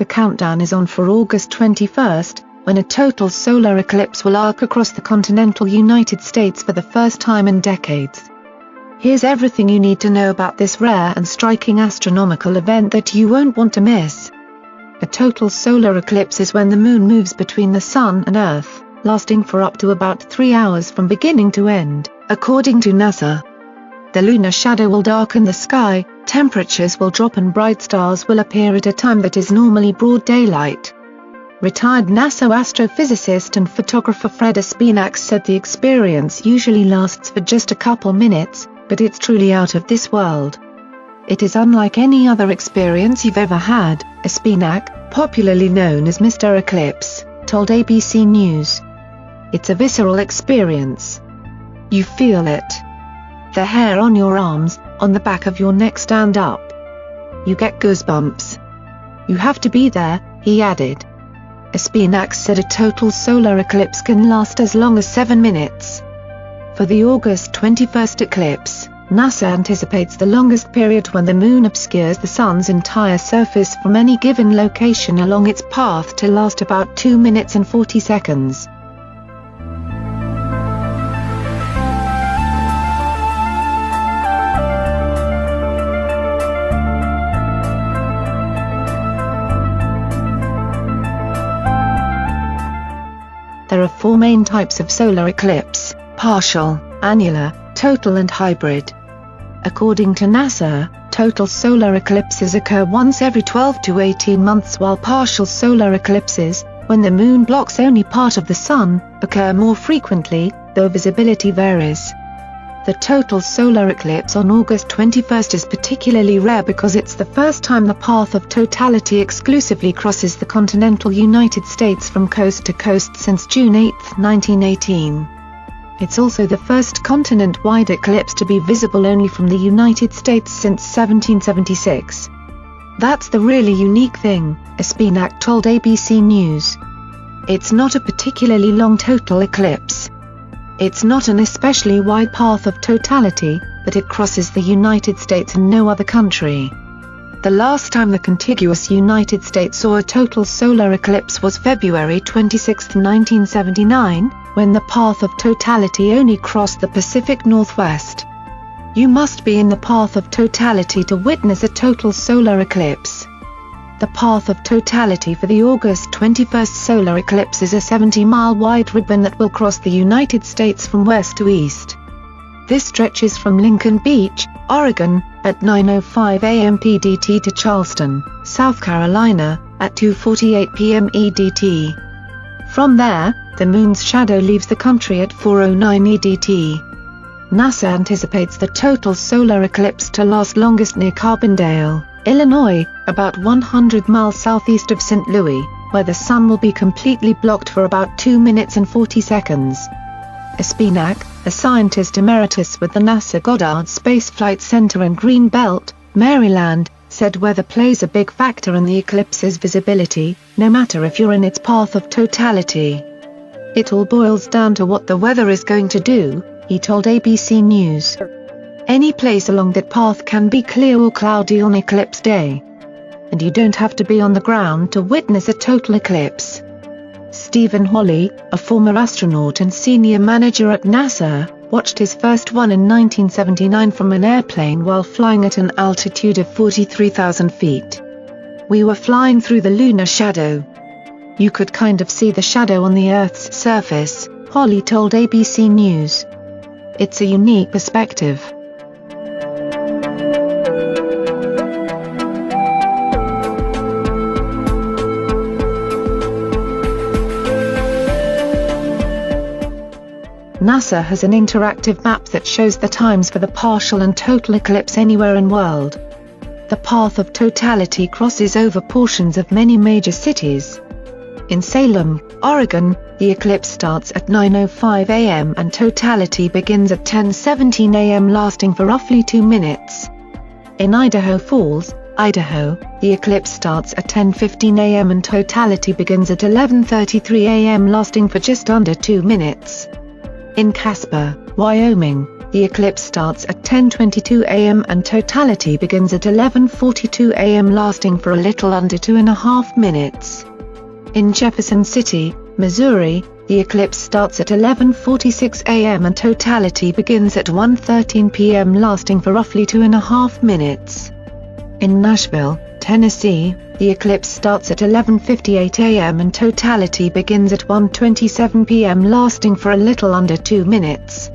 The countdown is on for August 21st, when a total solar eclipse will arc across the continental United States for the first time in decades. Here's everything you need to know about this rare and striking astronomical event that you won't want to miss. A total solar eclipse is when the moon moves between the sun and Earth, lasting for up to about 3 hours from beginning to end, according to NASA. The lunar shadow will darken the sky, temperatures will drop and bright stars will appear at a time that is normally broad daylight. Retired NASA astrophysicist and photographer Fred Espenak said the experience usually lasts for just a couple minutes, but it's truly out of this world. It is unlike any other experience you've ever had, Espenak, popularly known as Mr. Eclipse, told ABC News. It's a visceral experience. You feel it. The hair on your arms, on the back of your neck stand up. You get goosebumps. You have to be there, he added. Espenak said a total solar eclipse can last as long as 7 minutes. For the August 21st eclipse, NASA anticipates the longest period when the moon obscures the sun's entire surface from any given location along its path to last about 2 minutes and 40 seconds. There are 4 main types of solar eclipse: partial, annular, total and hybrid. According to NASA, total solar eclipses occur once every 12 to 18 months, while partial solar eclipses, when the moon blocks only part of the sun, occur more frequently, though visibility varies. The total solar eclipse on August 21st is particularly rare because it's the first time the path of totality exclusively crosses the continental United States from coast to coast since June 8, 1918. It's also the first continent-wide eclipse to be visible only from the United States since 1776. That's the really unique thing, Espenak told ABC News. It's not a particularly long total eclipse. It's not an especially wide path of totality, but it crosses the United States and no other country. The last time the contiguous United States saw a total solar eclipse was February 26, 1979, when the path of totality only crossed the Pacific Northwest. You must be in the path of totality to witness a total solar eclipse. The path of totality for the August 21st solar eclipse is a 70-mile wide ribbon that will cross the United States from west to east. This stretches from Lincoln Beach, Oregon, at 9:05 a.m. PDT to Charleston, South Carolina, at 2:48 p.m. EDT. From there, the moon's shadow leaves the country at 4:09 EDT. NASA anticipates the total solar eclipse to last longest near Carbondale, Illinois, about 100 miles southeast of St. Louis, where the sun will be completely blocked for about 2 minutes and 40 seconds. Espenak, a scientist emeritus with the NASA Goddard Space Flight Center in Greenbelt, Maryland, said weather plays a big factor in the eclipse's visibility, no matter if you're in its path of totality. It all boils down to what the weather is going to do, he told ABC News. Any place along that path can be clear or cloudy on eclipse day. And you don't have to be on the ground to witness a total eclipse. Stephen Hawley, a former astronaut and senior manager at NASA, watched his first one in 1979 from an airplane while flying at an altitude of 43,000 feet. We were flying through the lunar shadow. You could kind of see the shadow on the Earth's surface, Hawley told ABC News. It's a unique perspective. NASA has an interactive map that shows the times for the partial and total eclipse anywhere in world. The path of totality crosses over portions of many major cities. In Salem, Oregon, the eclipse starts at 9:05 a.m. and totality begins at 10:17 a.m. lasting for roughly 2 minutes. In Idaho Falls, Idaho, the eclipse starts at 10:15 a.m. and totality begins at 11:33 a.m. lasting for just under 2 minutes. In Casper, Wyoming, the eclipse starts at 10:22 a.m. and totality begins at 11:42 a.m. lasting for a little under 2.5 minutes. In Jefferson City, Missouri, the eclipse starts at 11:46 a.m. and totality begins at 1:13 p.m. lasting for roughly 2.5 minutes. In Nashville, Tennessee, the eclipse starts at 11:58 a.m. and totality begins at 1:27 p.m. lasting for a little under 2 minutes.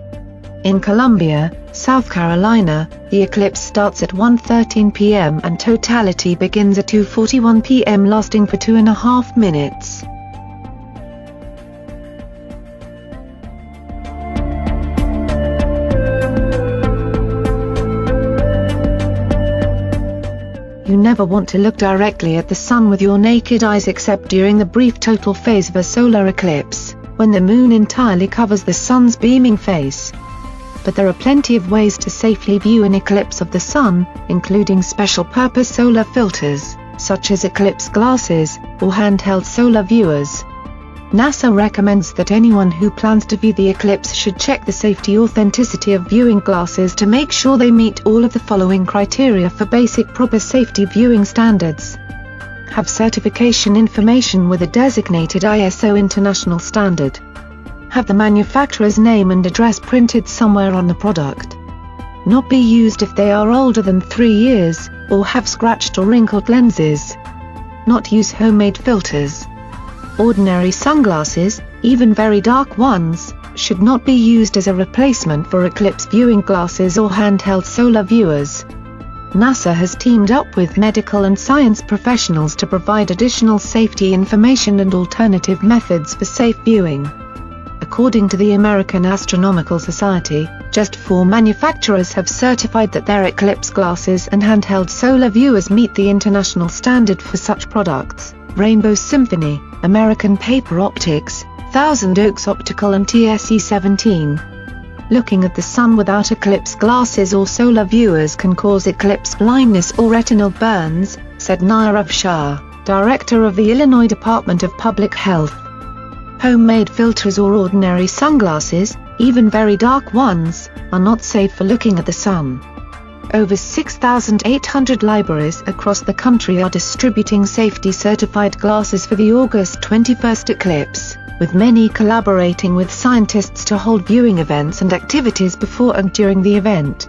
In Columbia, South Carolina, the eclipse starts at 1:13 p.m. and totality begins at 2:41 p.m. lasting for 2.5 minutes. You never want to look directly at the sun with your naked eyes except during the brief total phase of a solar eclipse, when the moon entirely covers the sun's beaming face. But there are plenty of ways to safely view an eclipse of the sun, including special-purpose solar filters, such as eclipse glasses, or handheld solar viewers. NASA recommends that anyone who plans to view the eclipse should check the safety authenticity of viewing glasses to make sure they meet all of the following criteria for basic proper safety viewing standards. Have certification information with a designated ISO international standard. Have the manufacturer's name and address printed somewhere on the product. Not be used if they are older than 3 years, or have scratched or wrinkled lenses. Not use homemade filters. Ordinary sunglasses, even very dark ones, should not be used as a replacement for eclipse viewing glasses or handheld solar viewers. NASA has teamed up with medical and science professionals to provide additional safety information and alternative methods for safe viewing. According to the American Astronomical Society, just 4 manufacturers have certified that their eclipse glasses and handheld solar viewers meet the international standard for such products: Rainbow Symphony, American Paper Optics, Thousand Oaks Optical and TSE-17. Looking at the sun without eclipse glasses or solar viewers can cause eclipse blindness or retinal burns, said Nirav Shah, director of the Illinois Department of Public Health. Homemade filters or ordinary sunglasses, even very dark ones, are not safe for looking at the sun. Over 6,800 libraries across the country are distributing safety-certified glasses for the August 21 eclipse, with many collaborating with scientists to hold viewing events and activities before and during the event.